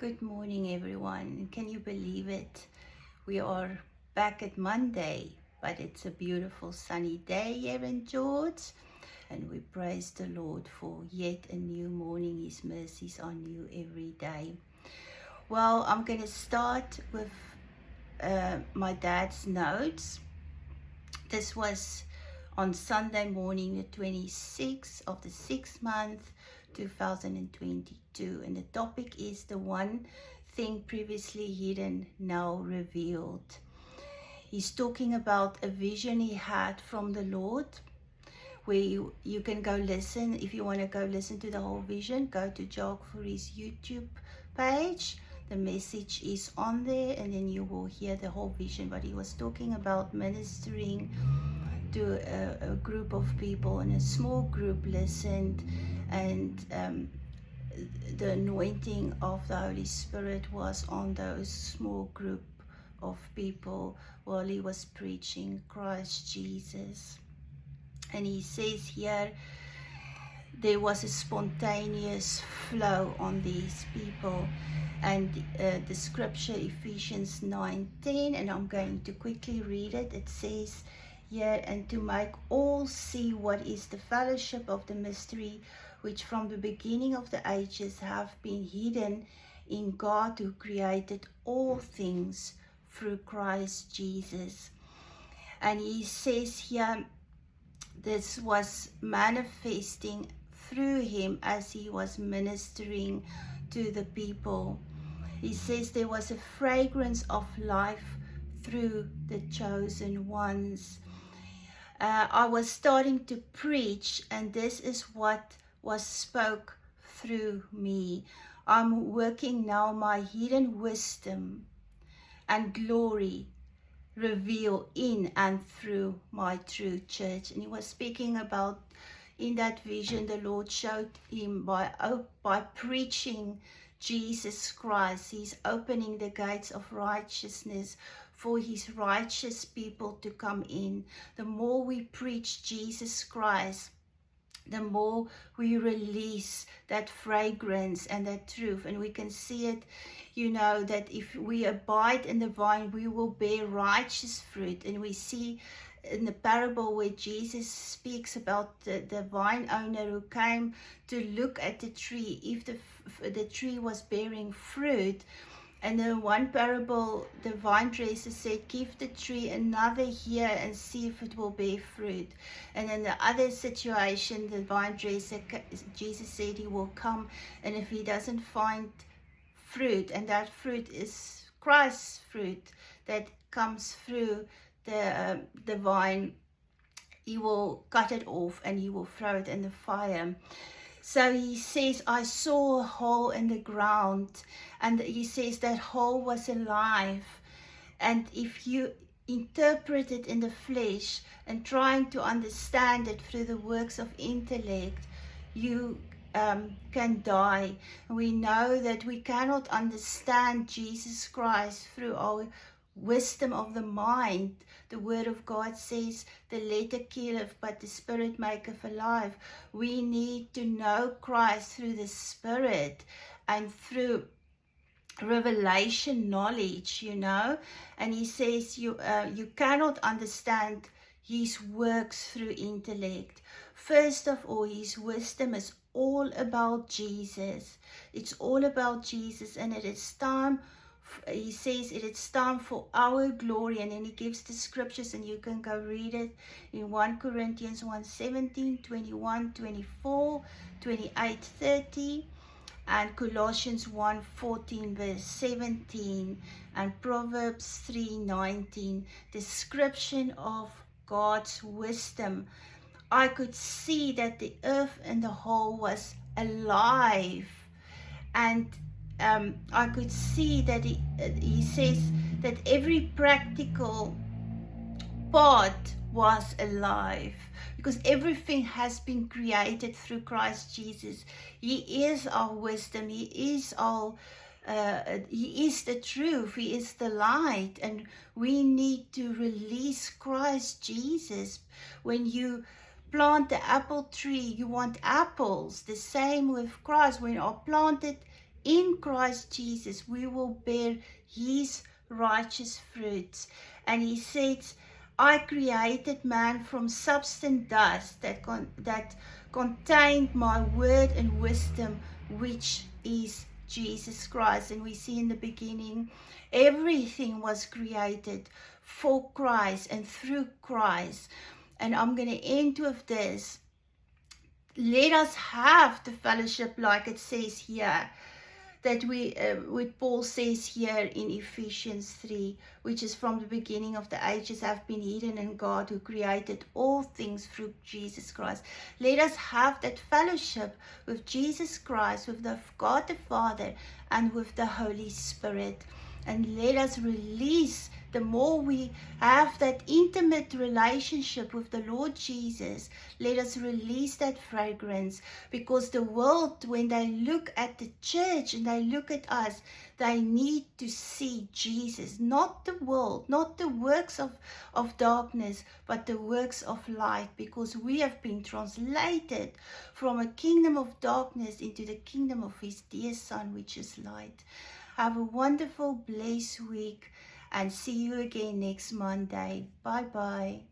Good morning, everyone. Can you believe it? We are back at Monday, but it's a beautiful sunny day here in George, and we praise the Lord for yet a new morning. His mercies are new every day. Well, I'm going to start with my dad's notes. This was on Sunday morning, the 26th of the 6th month, 2022, and the topic is the one thing previously hidden, now revealed. He's talking about a vision he had from the Lord, where you can go listen. If you want to go listen to the whole vision, go to Jog for his YouTube page. The message is on there, and then you will hear the whole vision. But he was talking about ministering to a group of people, and a small group listened, and the anointing of the Holy Spirit was on those small group of people while he was preaching Christ Jesus. And he says here, there was a spontaneous flow on these people. And the scripture, Ephesians 9:10, and I'm going to quickly read it. It says here, and to make all see what is the fellowship of the mystery, which from the beginning of the ages have been hidden in God, who created all things through Christ Jesus. And he says here, this was manifesting through him as he was ministering to the people. He says there was a fragrance of life through the chosen ones. I was starting to preach, and this is what was spoke through me. I'm working now my hidden wisdom and glory reveal in and through my true church. And he was speaking about, in that vision, the Lord showed him by preaching Jesus Christ, he's opening the gates of righteousness for his righteous people to come in. The more we preach Jesus Christ, the more we release that fragrance and that truth. And we can see it, that if we abide in the vine, we will bear righteous fruit. And we see in the parable where Jesus speaks about the vine owner who came to look at the tree, if the tree was bearing fruit. And in one parable, the vine dresser said, give the tree another year and see if it will bear fruit. And in the other situation, the vine dresser, Jesus said he will come, and if he doesn't find fruit, and that fruit is Christ's fruit that comes through the vine, he will cut it off and he will throw it in the fire. So he says, I saw a hole in the ground, and he says that hole was alive. And if you interpret it in the flesh and trying to understand it through the works of intellect, you can die. And we know that we cannot understand Jesus Christ through our wisdom of the mind. The word of God says, the letter killeth, but the spirit maketh alive. We need to know Christ through the Spirit and through revelation knowledge, and he says you cannot understand his works through intellect. First of all, his wisdom is all about Jesus. It's all about Jesus, and it is time. He says it is time for our glory, and then he gives the scriptures, and you can go read it in 1 Corinthians 1:17, 21, 24, 28, 30, and Colossians 1:14 verse 17, and Proverbs 3:19. Description of God's wisdom. I could see that the earth and the whole was alive, and I could see that he says that every practical part was alive, because everything has been created through Christ Jesus. He is our wisdom. He is the truth. He is the light, and we need to release Christ Jesus. When you plant the apple tree, you want apples. The same with Christ. When we are planted in Christ Jesus, we will bear his righteous fruits. And he says, I created man from substance dust that contained my word and wisdom, which is Jesus Christ. And we see in the beginning, everything was created for Christ and through Christ. And I'm going to end with this. Let us have the fellowship like it says here, that what Paul says here in Ephesians 3, which is from the beginning of the ages have been hidden in God who created all things through Jesus Christ. Let us have that fellowship with Jesus Christ, with the God the Father, and with the Holy Spirit. And let us release, the more we have that intimate relationship with the Lord Jesus, let us release that fragrance. Because the world, when they look at the church and they look at us, they need to see Jesus, not the world, not the works of darkness, but the works of light. Because we have been translated from a kingdom of darkness into the kingdom of his dear Son, which is light. Have a wonderful, blessed week, and see you again next Monday. Bye-bye.